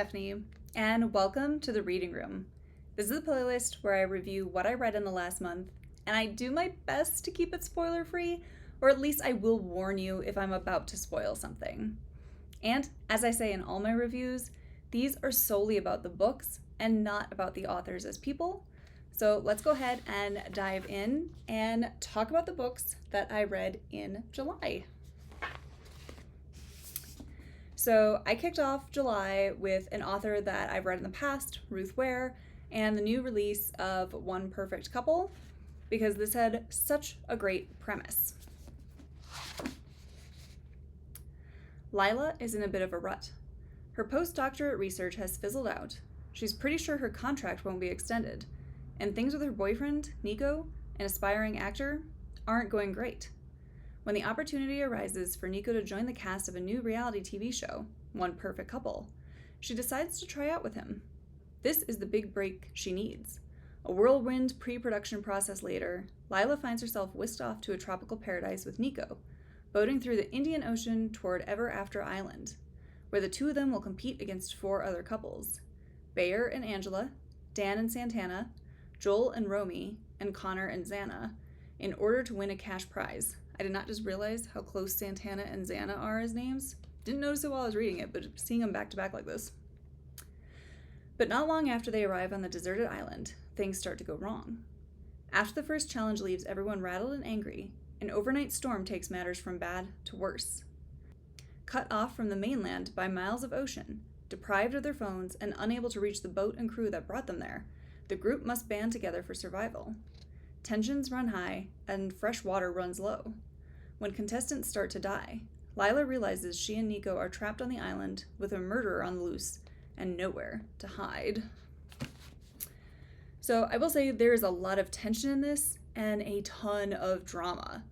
Stephanie, and welcome to the Reading Room. This is a playlist where I review what I read in the last month, and I do my best to keep it spoiler-free, or at least I will warn you if I'm about to spoil something. And, as I say in all my reviews, these are solely about the books and not about the authors as people. So let's go ahead and dive in and talk about the books that I read in July. So I kicked off July with an author that I've read in the past, Ruth Ware, and the new release of One Perfect Couple, because this had such a great premise. Lila is in a bit of a rut. Her postdoctorate research has fizzled out. She's pretty sure her contract won't be extended, and things with her boyfriend, Nico, an aspiring actor, aren't going great. When the opportunity arises for Nico to join the cast of a new reality TV show, One Perfect Couple, she decides to try out with him. This is the big break she needs. A whirlwind pre-production process later, Lila finds herself whisked off to a tropical paradise with Nico, boating through the Indian Ocean toward Ever After Island, where the two of them will compete against 4 other couples: Bayer and Angela, Dan and Santana, Joel and Romy, and Connor and Xana, in order to win a cash prize. I did not just realize how close Santana and Xana are as names. Didn't notice it while I was reading it, but seeing them back to back like this. But not long after they arrive on the deserted island, things start to go wrong. After the first challenge leaves everyone rattled and angry, an overnight storm takes matters from bad to worse. Cut off from the mainland by miles of ocean, deprived of their phones, and unable to reach the boat and crew that brought them there, the group must band together for survival. Tensions run high, and fresh water runs low. When contestants start to die, Lila realizes she and Nico are trapped on the island with a murderer on the loose and nowhere to hide. So I will say there is a lot of tension in this and a ton of drama.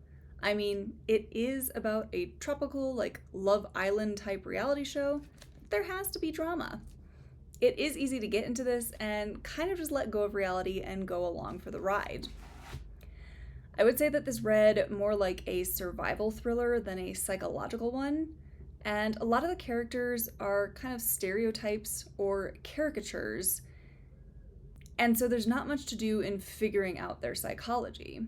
I mean, it is about a tropical, Love Island type reality show. There has to be drama. It is easy to get into this and kind of just let go of reality and go along for the ride. I would say that this read more like a survival thriller than a psychological one, and a lot of the characters are kind of stereotypes or caricatures, and so there's not much to do in figuring out their psychology.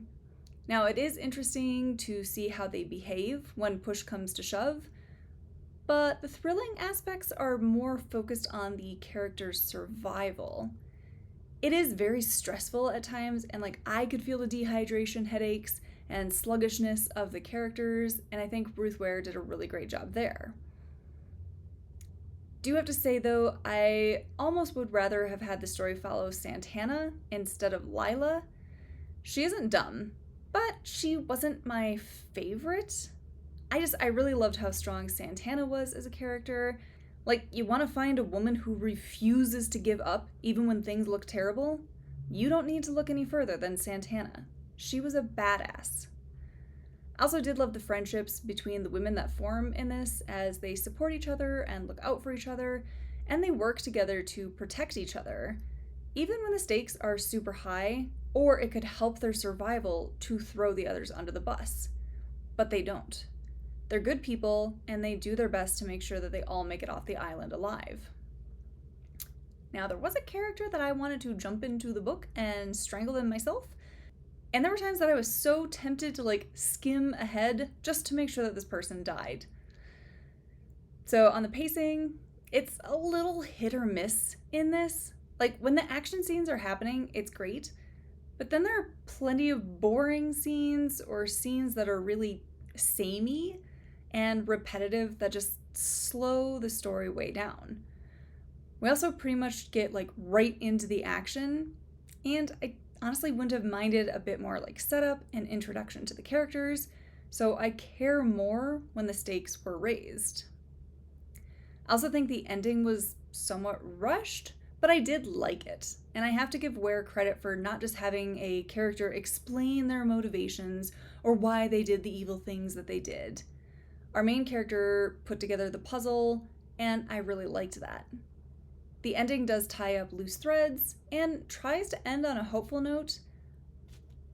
Now, it is interesting to see how they behave when push comes to shove, but the thrilling aspects are more focused on the character's survival. It is very stressful at times, and I could feel the dehydration, headaches, and sluggishness of the characters, and I think Ruth Ware did a really great job there. Do have to say though, I almost would rather have had the story follow Santana instead of Lila. She isn't dumb, but she wasn't my favorite. I really loved how strong Santana was as a character. You want to find a woman who refuses to give up even when things look terrible? You don't need to look any further than Santana. She was a badass. I also did love the friendships between the women that form in this, as they support each other and look out for each other, and they work together to protect each other, even when the stakes are super high, or it could help their survival to throw the others under the bus. But they don't. They're good people, and they do their best to make sure that they all make it off the island alive. Now, there was a character that I wanted to jump into the book and strangle them myself, and there were times that I was so tempted to skim ahead just to make sure that this person died. So on the pacing, it's a little hit or miss in this. When the action scenes are happening, it's great, but then there are plenty of boring scenes or scenes that are really samey and repetitive that just slow the story way down. We also pretty much get right into the action, and I honestly wouldn't have minded a bit more setup and introduction to the characters, so I care more when the stakes were raised. I also think the ending was somewhat rushed, but I did like it, and I have to give Ware credit for not just having a character explain their motivations or why they did the evil things that they did. Our main character put together the puzzle, and I really liked that. The ending does tie up loose threads and tries to end on a hopeful note,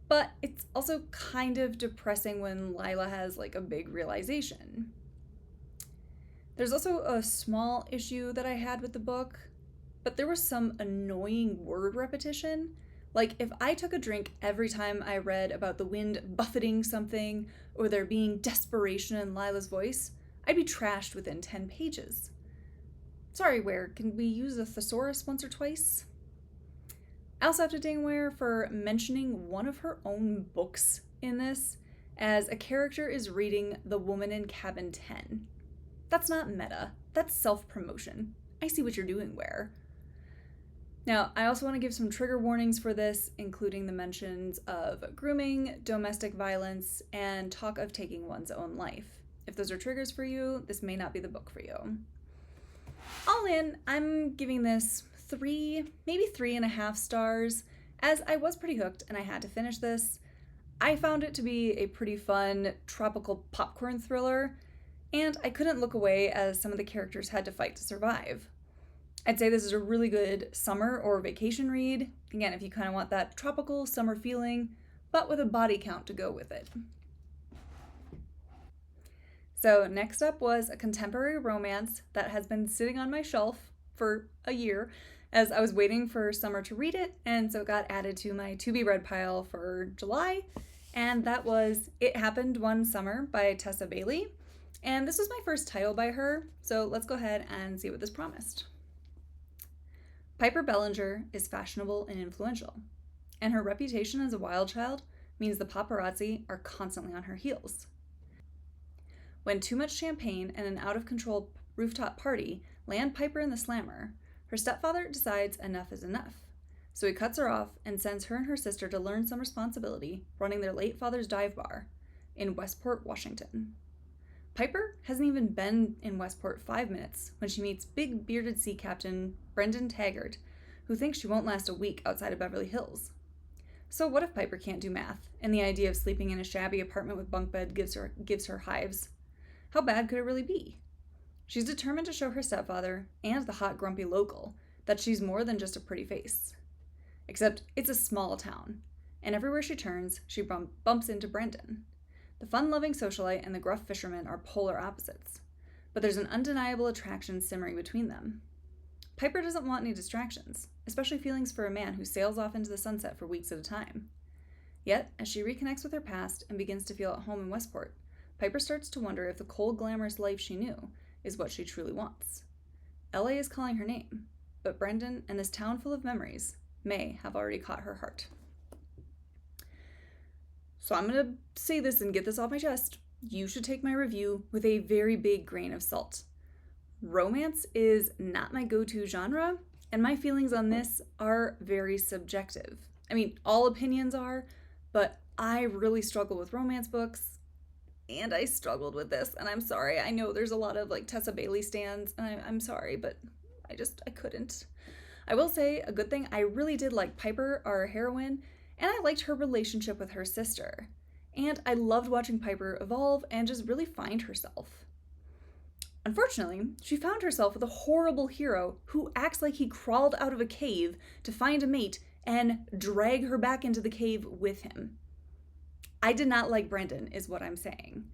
but it's also kind of depressing when Lila has a big realization. There's also a small issue that I had with the book, but there was some annoying word repetition. Like, if I took a drink every time I read about the wind buffeting something or there being desperation in Lila's voice, I'd be trashed within 10 pages. Sorry, Ware, can we use a thesaurus once or twice? I also have to ding Ware for mentioning one of her own books in this, as a character is reading The Woman in Cabin 10. That's not meta, that's self-promotion. I see what you're doing, Ware. Now, I also want to give some trigger warnings for this, including the mentions of grooming, domestic violence, and talk of taking one's own life. If those are triggers for you, this may not be the book for you. All in, I'm giving this 3, maybe 3.5 stars, as I was pretty hooked and I had to finish this. I found it to be a pretty fun, tropical popcorn thriller, and I couldn't look away as some of the characters had to fight to survive. I'd say this is a really good summer or vacation read, again, if you kind of want that tropical summer feeling, but with a body count to go with it. So next up was a contemporary romance that has been sitting on my shelf for a year as I was waiting for summer to read it, and so it got added to my to-be-read pile for July, and that was It Happened One Summer by Tessa Bailey. And this was my first title by her, so let's go ahead and see what this promised. Piper Bellinger is fashionable and influential, and her reputation as a wild child means the paparazzi are constantly on her heels. When too much champagne and an out-of-control rooftop party land Piper in the slammer, her stepfather decides enough is enough. So he cuts her off and sends her and her sister to learn some responsibility running their late father's dive bar in Westport, Washington. Piper hasn't even been in Westport 5 minutes when she meets big bearded sea captain Brendan Taggart, who thinks she won't last a week outside of Beverly Hills. So what if Piper can't do math, and the idea of sleeping in a shabby apartment with bunk bed gives her hives? How bad could it really be? She's determined to show her stepfather and the hot grumpy local that she's more than just a pretty face. Except it's a small town, and everywhere she turns, she bumps into Brendan. The fun-loving socialite and the gruff fisherman are polar opposites, but there's an undeniable attraction simmering between them. Piper doesn't want any distractions, especially feelings for a man who sails off into the sunset for weeks at a time. Yet, as she reconnects with her past and begins to feel at home in Westport, Piper starts to wonder if the cold, glamorous life she knew is what she truly wants. LA is calling her name, but Brendan and this town full of memories may have already caught her heart. So I'm going to say this and get this off my chest. You should take my review with a very big grain of salt. Romance is not my go-to genre, and my feelings on this are very subjective. I mean, all opinions are, but I really struggle with romance books, and I struggled with this, and I'm sorry. I know there's a lot of Tessa Bailey stans, and I'm sorry, but I couldn't. I will say a good thing, I really did like Piper, our heroine, and I liked her relationship with her sister. And I loved watching Piper evolve and just really find herself. Unfortunately, she found herself with a horrible hero who acts like he crawled out of a cave to find a mate and drag her back into the cave with him. I did not like Brendan, is what I'm saying.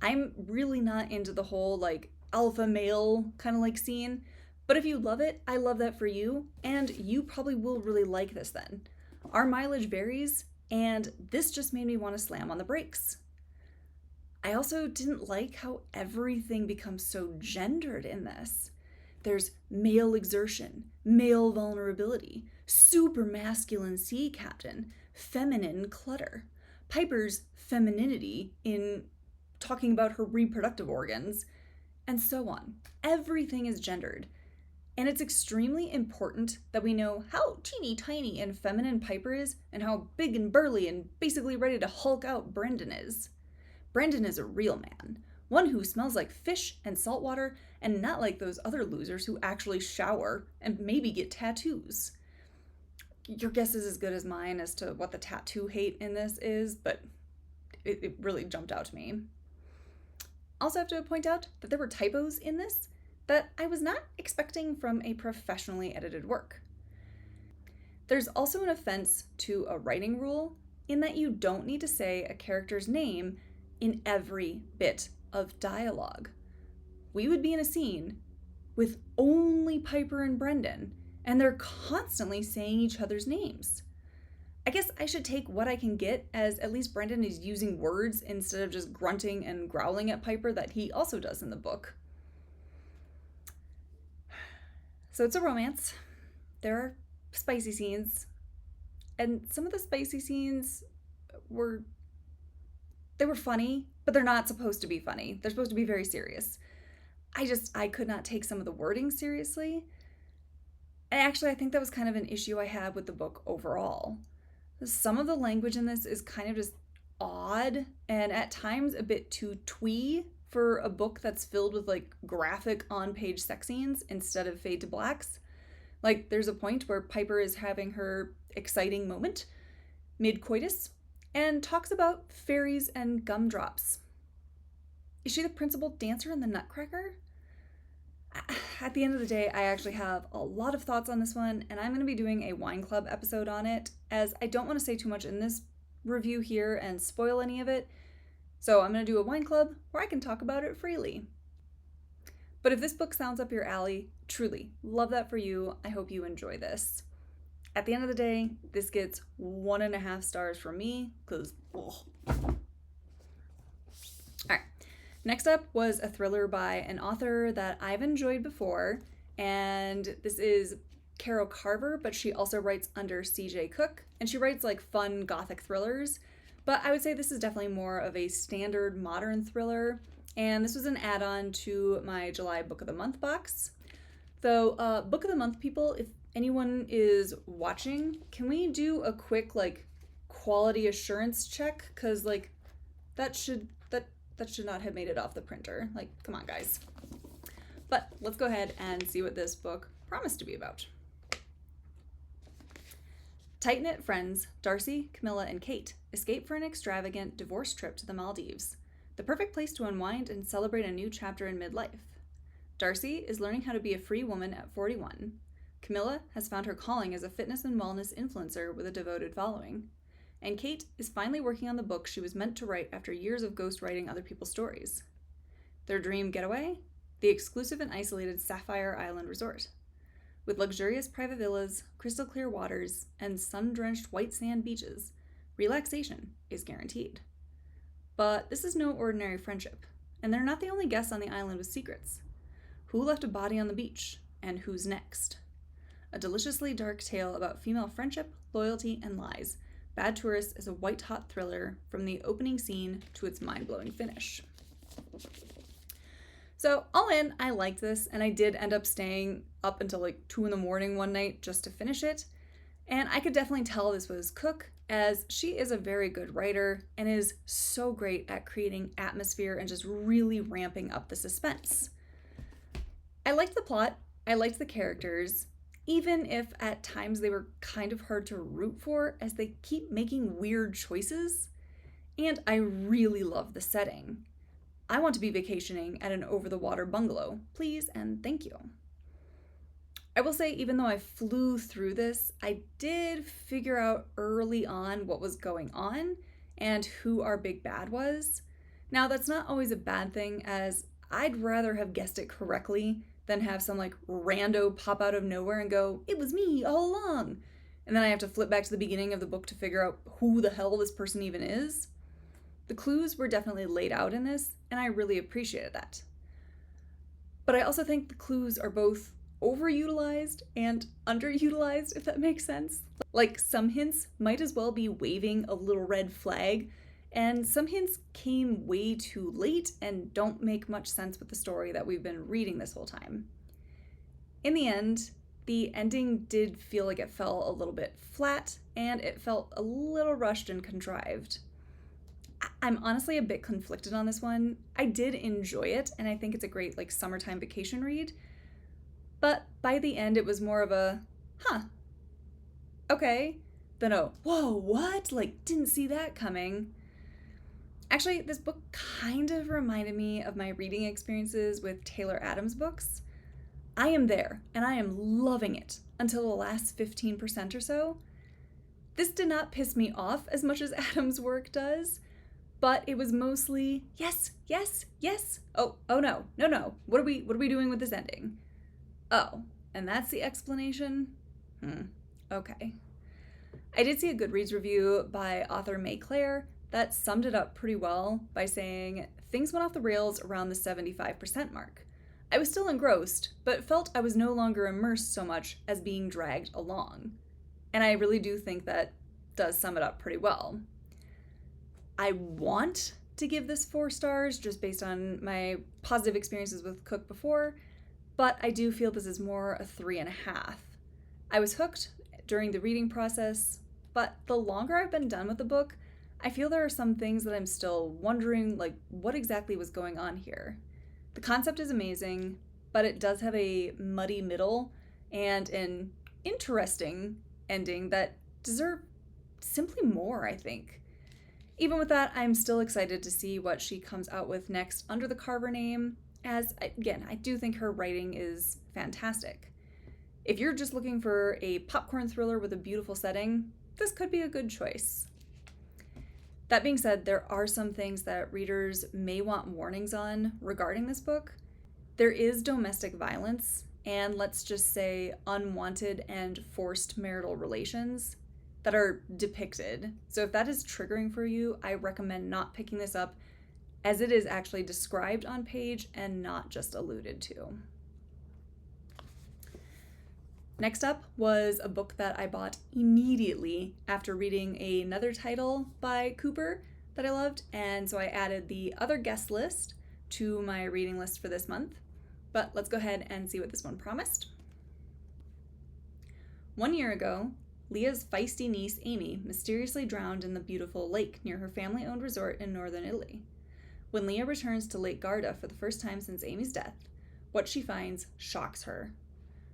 I'm really not into the whole alpha male kind of scene, but if you love it, I love that for you, and you probably will really like this then. Our mileage varies, and this just made me want to slam on the brakes. I also didn't like how everything becomes so gendered in this. There's male exertion, male vulnerability, super masculine sea captain, feminine clutter, Piper's femininity in talking about her reproductive organs, and so on. Everything is gendered. And it's extremely important that we know how teeny tiny and feminine Piper is and how big and burly and basically ready to Hulk out Brendan is. Brendan is a real man, one who smells like fish and salt water and not like those other losers who actually shower and maybe get tattoos. Your guess is as good as mine as to what the tattoo hate in this is, but it really jumped out to me. Also have to point out that there were typos in this that I was not expecting from a professionally edited work. There's also an offense to a writing rule in that you don't need to say a character's name in every bit of dialogue. we would be in a scene with only Piper and Brendan, and they're constantly saying each other's names. I guess I should take what I can get, as at least Brendan is using words instead of just grunting and growling at Piper that he also does in the book. So it's a romance. There are spicy scenes, and some of the spicy scenes were funny, but they're not supposed to be funny. They're supposed to be very serious. I could not take some of the wording seriously. And actually, I think that was kind of an issue I had with the book overall. Some of the language in this is kind of just odd and at times a bit too twee for a book that's filled with like graphic on-page sex scenes instead of fade to blacks. Like, there's a point where Piper is having her exciting moment mid-coitus and talks about fairies and gumdrops. Is she the principal dancer in the Nutcracker? At the end of the day, I actually have a lot of thoughts on this one, and I'm going to be doing a wine club episode on it, as I don't want to say too much in this review here and spoil any of it. So I'm going to do a wine club where I can talk about it freely. But if this book sounds up your alley, truly, love that for you. I hope you enjoy this. At the end of the day, this gets 1.5 stars from me, because, Alright, next up was a thriller by an author that I've enjoyed before, and this is Caro Carver, but she also writes under CJ Cook, and she writes like fun gothic thrillers, but I would say this is definitely more of a standard modern thriller, and this was an add-on to my July Book of the Month box. Though, Book of the Month people, if anyone is watching, can we do a quick like quality assurance check? Because like that should not have made it off the printer. Like, come on, guys. But let's go ahead and see what this book promised to be about. Tight-knit friends Darcy, Camilla, and Kate escape for an extravagant divorce trip to the Maldives, the perfect place to unwind and celebrate a new chapter in midlife. Darcy is learning how to be a free woman at 41. Camilla has found her calling as a fitness and wellness influencer with a devoted following. And Kate is finally working on the book she was meant to write after years of ghostwriting other people's stories. Their dream getaway? The exclusive and isolated Sapphire Island Resort. With luxurious private villas, crystal clear waters, and sun-drenched white sand beaches, relaxation is guaranteed. But this is no ordinary friendship, and they're not the only guests on the island with secrets. Who left a body on the beach, and who's next? A deliciously dark tale about female friendship, loyalty, and lies. Bad Tourist is a white-hot thriller from the opening scene to its mind-blowing finish. So, all in, I liked this, and I did end up staying up until like 2 in the morning one night just to finish it. And I could definitely tell this was Cook, as she is a very good writer and is so great at creating atmosphere and just really ramping up the suspense. I liked the plot, I liked the characters, even if at times they were kind of hard to root for as they keep making weird choices. And I really love the setting. I want to be vacationing at an over-the-water bungalow, please and thank you. I will say, even though I flew through this, I did figure out early on what was going on and who our big bad was. Now, that's not always a bad thing, as I'd rather have guessed it correctly than have some like rando pop out of nowhere and go, "It was me all along." And then I have to flip back to the beginning of the book to figure out who the hell this person even is. The clues were definitely laid out in this, and I really appreciated that. But I also think the clues are both overutilized and underutilized, if that makes sense. Like, some hints might as well be waving a little red flag, and some hints came way too late and don't make much sense with the story that we've been reading this whole time. In the end, the ending did feel like it fell a little bit flat, and it felt a little rushed and contrived. I'm honestly a bit conflicted on this one. I did enjoy it, and I think it's a great like summertime vacation read, but by the end it was more of a, okay, than a, whoa, what? Like, didn't see that coming. Actually, this book kind of reminded me of my reading experiences with Taylor Adams books. I am there, and I am loving it until the last 15% or so. This did not piss me off as much as Adams' work does, but it was mostly yes, yes, yes. Oh no, no, no. What are we doing with this ending? Oh, and that's the explanation? Okay. I did see a Goodreads review by author May Claire that summed it up pretty well by saying things went off the rails around the 75% mark. I was still engrossed, but felt I was no longer immersed so much as being dragged along. And I really do think that does sum it up pretty well. I want to give this 4 stars just based on my positive experiences with Cook before, but I do feel this is more a 3.5. I was hooked during the reading process, but the longer I've been done with the book, I feel there are some things that I'm still wondering, like what exactly was going on here. The concept is amazing, but it does have a muddy middle and an interesting ending that deserve simply more, I think. Even with that, I'm still excited to see what she comes out with next under the Carver name, as, again, I do think her writing is fantastic. If you're just looking for a popcorn thriller with a beautiful setting, this could be a good choice. That being said, there are some things that readers may want warnings on regarding this book. There is domestic violence, and let's just say unwanted and forced marital relations that are depicted. So if that is triggering for you, I recommend not picking this up, as it is actually described on page and not just alluded to. Next up was a book that I bought immediately after reading another title by Cooper that I loved, and so I added the other guest list to my reading list for this month. But let's go ahead and see what this one promised. 1 year ago, Leah's feisty niece Amy mysteriously drowned in the beautiful lake near her family-owned resort in northern Italy. When Leah returns to Lake Garda for the first time since Amy's death, what she finds shocks her.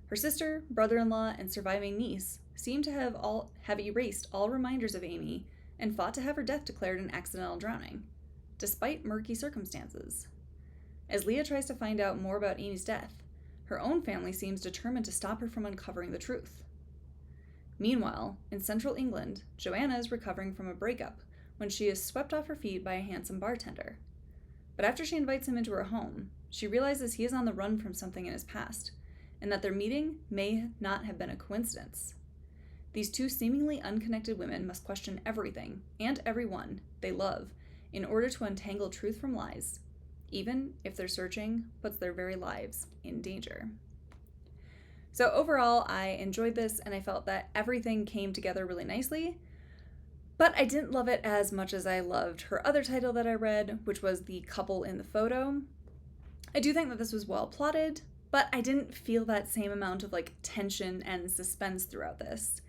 Her sister, brother-in-law, and surviving niece seem to have erased all reminders of Amy and fought to have her death declared an accidental drowning, despite murky circumstances. As Leah tries to find out more about Amy's death, her own family seems determined to stop her from uncovering the truth. Meanwhile, in central England, Joanna is recovering from a breakup when she is swept off her feet by a handsome bartender. But after she invites him into her home, she realizes he is on the run from something in his past, and that their meeting may not have been a coincidence. These two seemingly unconnected women must question everything and everyone they love in order to untangle truth from lies, even if their searching puts their very lives in danger. So overall, I enjoyed this, and I felt that everything came together really nicely, but I didn't love it as much as I loved her other title that I read, which was The Couple in the Photo. I do think that this was well plotted, but I didn't feel that same amount of tension and suspense throughout this.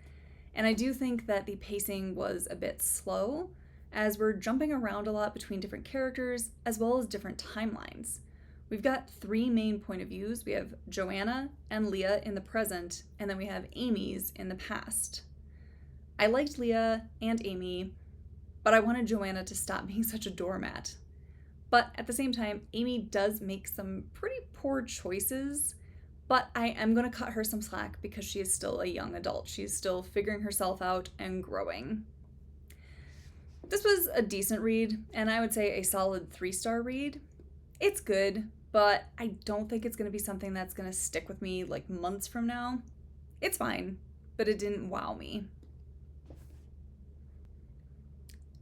And I do think that the pacing was a bit slow, as we're jumping around a lot between different characters as well as different timelines. We've got 3 main point of views. We have Joanna and Leah in the present, and then we have Amy's in the past. I liked Leah and Amy, but I wanted Joanna to stop being such a doormat. But at the same time, Amy does make some pretty poor choices, but I am going to cut her some slack because she is still a young adult. She's still figuring herself out and growing. This was a decent read, and I would say a solid 3-star read. It's good, but I don't think it's going to be something that's going to stick with me months from now. It's fine, but it didn't wow me.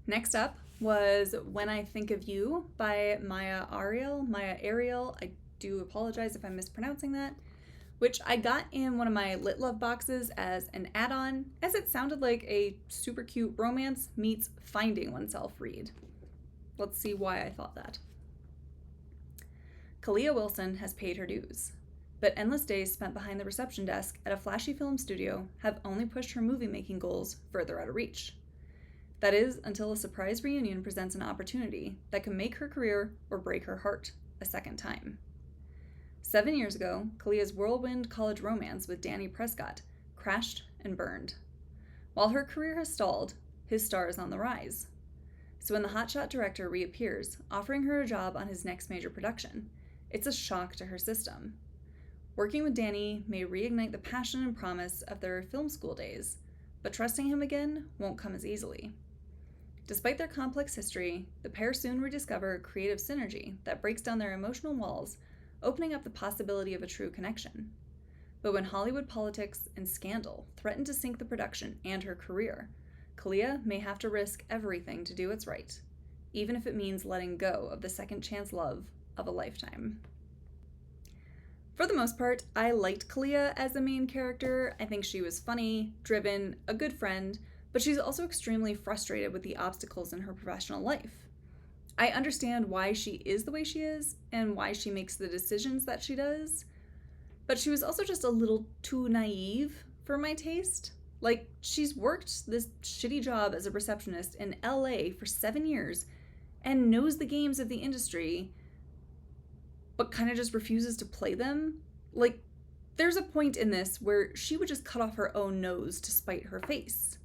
Next up was When I Think of You by Myah Ariel. I do apologize if I'm mispronouncing that, which I got in one of my Lit Love boxes as an add-on, as it sounded like a super cute romance meets finding oneself read. Let's see why I thought that. Kalia Wilson has paid her dues, but endless days spent behind the reception desk at a flashy film studio have only pushed her movie-making goals further out of reach. That is, until a surprise reunion presents an opportunity that can make her career or break her heart a second time. 7 years ago, Kalia's whirlwind college romance with Danny Prescott crashed and burned. While her career has stalled, his star is on the rise. So when the hotshot director reappears, offering her a job on his next major production, it's a shock to her system. Working with Danny may reignite the passion and promise of their film school days, but trusting him again won't come as easily. Despite their complex history, the pair soon rediscover creative synergy that breaks down their emotional walls, opening up the possibility of a true connection. But when Hollywood politics and scandal threaten to sink the production and her career, Kalia may have to risk everything to do what's right, even if it means letting go of the second chance love of a lifetime. For the most part, I liked Kalia as the main character. I think she was funny, driven, a good friend, but she's also extremely frustrated with the obstacles in her professional life. I understand why she is the way she is and why she makes the decisions that she does, but she was also just a little too naive for my taste. Like, she's worked this shitty job as a receptionist in LA for 7 years and knows the games of the industry, but kind of just refuses to play them. Like, there's a point in this where she would just cut off her own nose to spite her face.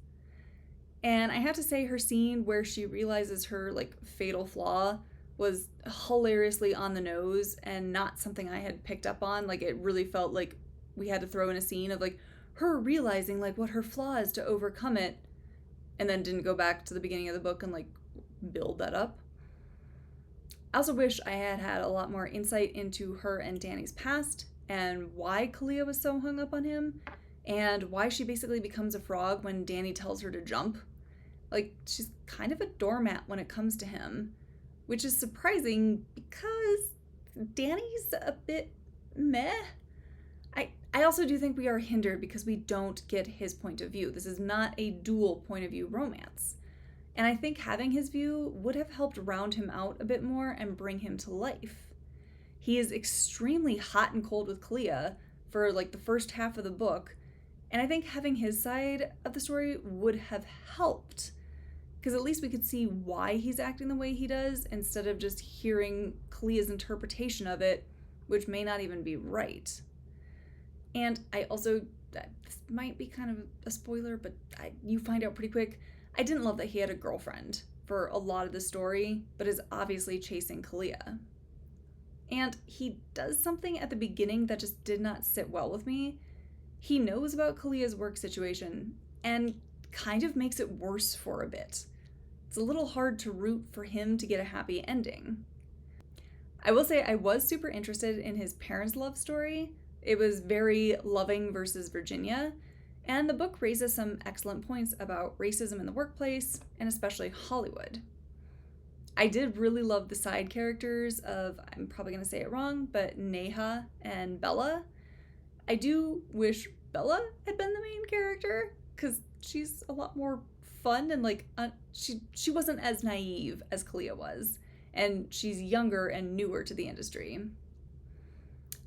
And I have to say, her scene where she realizes her, fatal flaw was hilariously on the nose and not something I had picked up on. Like, it really felt like we had to throw in a scene of, her realizing, what her flaw is to overcome it, and then didn't go back to the beginning of the book and, build that up. I also wish I had had a lot more insight into her and Danny's past, and why Kalia was so hung up on him, and why she basically becomes a frog when Danny tells her to jump. She's kind of a doormat when it comes to him, which is surprising because Danny's a bit meh. I also do think we are hindered because we don't get his point of view. This is not a dual point of view romance. And I think having his view would have helped round him out a bit more and bring him to life. He is extremely hot and cold with Kalia for the first half of the book, and I think having his side of the story would have helped, because at least we could see why he's acting the way he does instead of just hearing Kalia's interpretation of it, which may not even be right. And I also, this might be kind of a spoiler, but you find out pretty quick, I didn't love that he had a girlfriend for a lot of the story, but is obviously chasing Kalia. And he does something at the beginning that just did not sit well with me. He knows about Kalia's work situation and kind of makes it worse for a bit. It's a little hard to root for him to get a happy ending. I will say I was super interested in his parents' love story. It was very Loving versus Virginia, and the book raises some excellent points about racism in the workplace, and especially Hollywood. I did really love the side characters of, I'm probably going to say it wrong, but Neha and Bella. I do wish Bella had been the main character, because she's a lot more fun and she wasn't as naive as Kalia was, and she's younger and newer to the industry.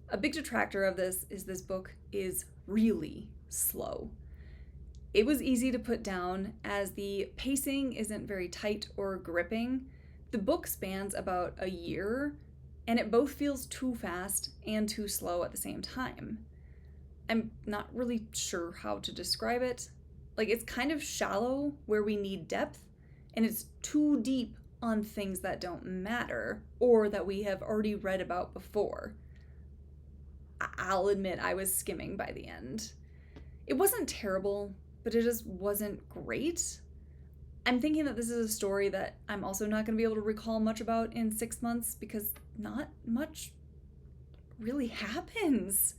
A big detractor of this is this book is really slow. It was easy to put down as the pacing isn't very tight or gripping. The book spans about a year, and it both feels too fast and too slow at the same time. I'm not really sure how to describe it. It's kind of shallow where we need depth, and it's too deep on things that don't matter or that we have already read about before. I'll admit I was skimming by the end. It wasn't terrible, but it just wasn't great. I'm thinking that this is a story that I'm also not going to be able to recall much about in 6 months because not much really happens.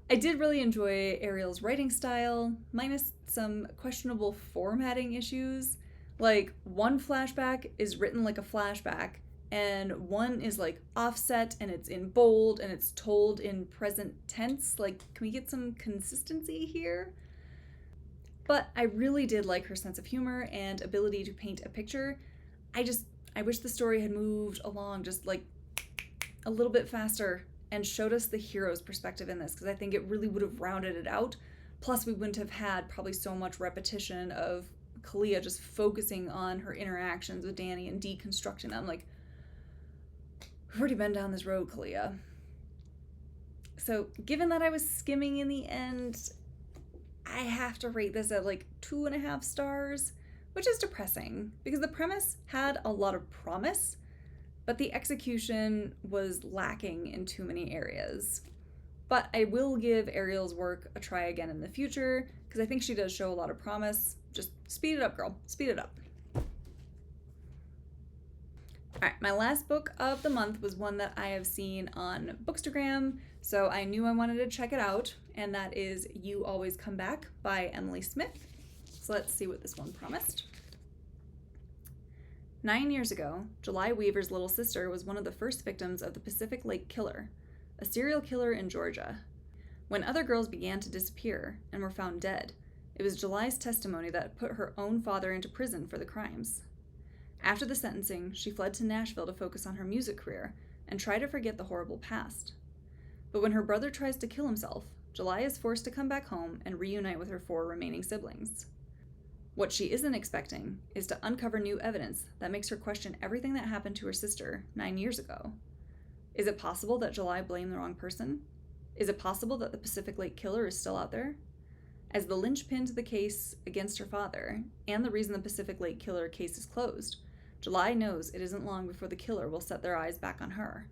I did really enjoy Ariel's writing style, minus some questionable formatting issues. One flashback is written like a flashback, and one is offset and it's in bold and it's told in present tense. Can we get some consistency here? But I really did like her sense of humor and ability to paint a picture. I wish the story had moved along just a little bit faster and showed us the hero's perspective in this, because I think it really would have rounded it out. Plus, we wouldn't have had probably so much repetition of Kalia just focusing on her interactions with Danny and deconstructing them. We've already been down this road, Kalia. So, given that I was skimming in the end, I have to rate this at 2.5 stars, which is depressing because the premise had a lot of promise, but the execution was lacking in too many areas. But I will give Ariel's work a try again in the future because I think she does show a lot of promise. Just speed it up, girl. Speed it up. All right, my last book of the month was one that I have seen on Bookstagram, so I knew I wanted to check it out, and that is You Always Come Back by Emily Smith. So let's see what this one promised. 9 years ago, July Weaver's little sister was one of the first victims of the Pacific Lake Killer, a serial killer in Georgia. When other girls began to disappear and were found dead, it was July's testimony that put her own father into prison for the crimes. After the sentencing, she fled to Nashville to focus on her music career and try to forget the horrible past. But when her brother tries to kill himself, July is forced to come back home and reunite with her 4 remaining siblings. What she isn't expecting is to uncover new evidence that makes her question everything that happened to her sister 9 years ago. Is it possible that July blamed the wrong person? Is it possible that the Pacific Lake Killer is still out there? As the linchpin to the case against her father, and the reason the Pacific Lake Killer case is closed, July knows it isn't long before the killer will set their eyes back on her,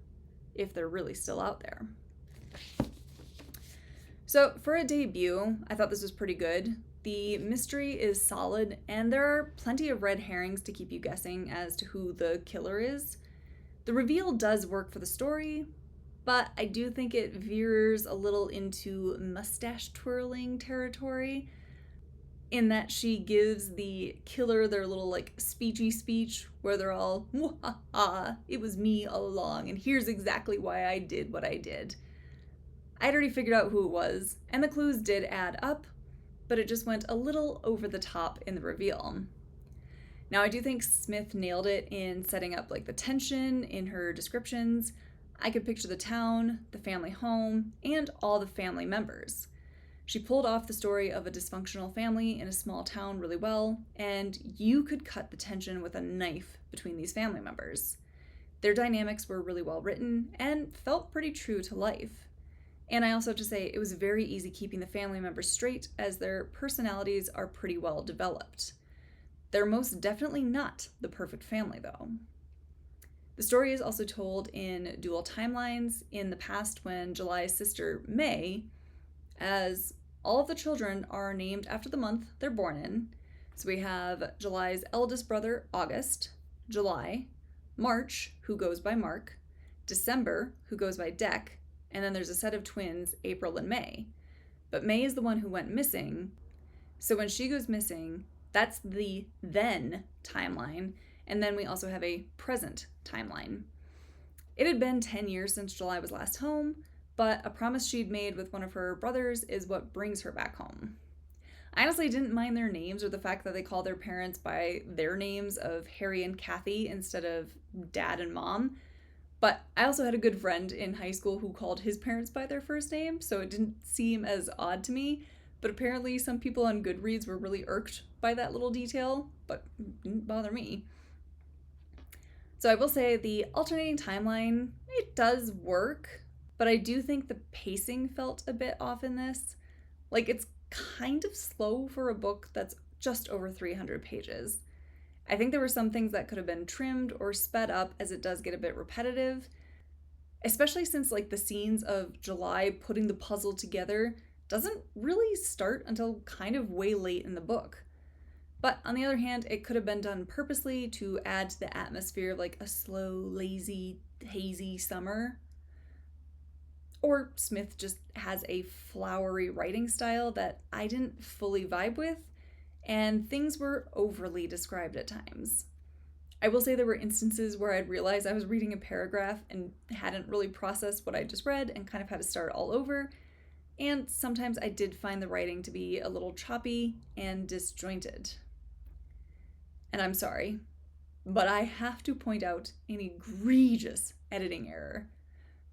if they're really still out there. So for a debut, I thought this was pretty good. The mystery is solid, and there are plenty of red herrings to keep you guessing as to who the killer is. The reveal does work for the story, but I do think it veers a little into mustache twirling territory, in that she gives the killer their little speechy speech where they're all, it was me all along, and here's exactly why I did what I did. I'd already figured out who it was, and the clues did add up, but it just went a little over the top in the reveal. Now, I do think Smith nailed it in setting up the tension in her descriptions. I could picture the town, the family home, and all the family members. She pulled off the story of a dysfunctional family in a small town really well, and you could cut the tension with a knife between these family members. Their dynamics were really well written and felt pretty true to life. And I also have to say, it was very easy keeping the family members straight, as their personalities are pretty well developed. They're most definitely not the perfect family, though. The story is also told in dual timelines in the past, when July's sister, May, as all of the children are named after the month they're born in. So we have July's eldest brother, August, July, March, who goes by Mark, December, who goes by Dec, and then there's a set of twins, April and May. But May is the one who went missing, so when she goes missing, that's the then timeline, and then we also have a present timeline. It had been 10 years since July was last home, but a promise she'd made with one of her brothers is what brings her back home. I honestly didn't mind their names or the fact that they called their parents by their names of Harry and Kathy instead of Dad and Mom, but I also had a good friend in high school who called his parents by their first name, so it didn't seem as odd to me, but apparently some people on Goodreads were really irked by that little detail, but it didn't bother me. So I will say the alternating timeline, it does work, but I do think the pacing felt a bit off in this. It's kind of slow for a book that's just over 300 pages. I think there were some things that could have been trimmed or sped up, as it does get a bit repetitive, especially since the scenes of July putting the puzzle together doesn't really start until kind of way late in the book. But on the other hand, it could have been done purposely to add to the atmosphere of a slow, lazy, hazy summer. Or Smith just has a flowery writing style that I didn't fully vibe with, and things were overly described at times. I will say there were instances where I'd realized I was reading a paragraph and hadn't really processed what I just read and kind of had to start all over, and sometimes I did find the writing to be a little choppy and disjointed. And I'm sorry, but I have to point out an egregious editing error.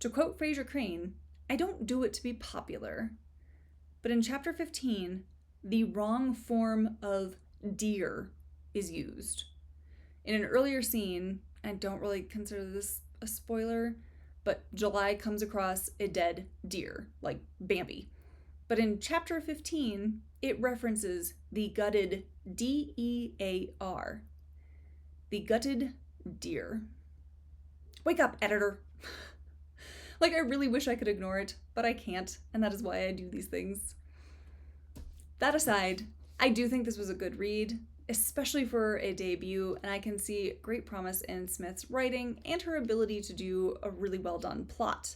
To quote Fraser Crane, I don't do it to be popular. But in chapter 15, the wrong form of deer is used. In an earlier scene, I don't really consider this a spoiler, but July comes across a dead deer, like Bambi. But in chapter 15, it references the gutted D-E-A-R. The gutted deer. Wake up, editor. I really wish I could ignore it, but I can't, and that is why I do these things. That aside, I do think this was a good read. especially for a debut, and I can see great promise in Smith's writing and her ability to do a really well done plot.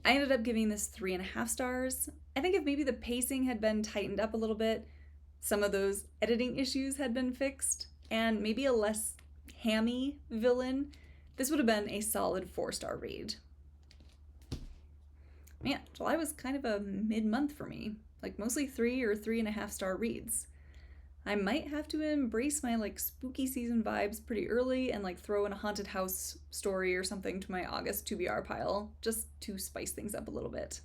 I ended up giving this 3.5 stars. I think if maybe the pacing had been tightened up a little bit, some of those editing issues had been fixed, and maybe a less hammy villain, this would have been a solid 4-star read. Man, July was kind of a mid-month for me, like mostly 3 or 3.5 star reads. I might have to embrace my like spooky season vibes pretty early and like throw in a haunted house story or something to my August 2BR pile, just to spice things up a little bit.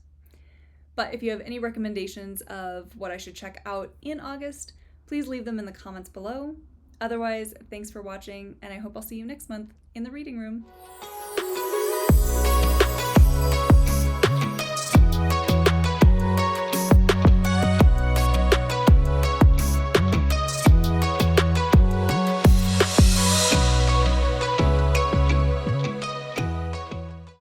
But if you have any recommendations of what I should check out in August, please leave them in the comments below. Otherwise, thanks for watching, and I hope I'll see you next month in the reading room.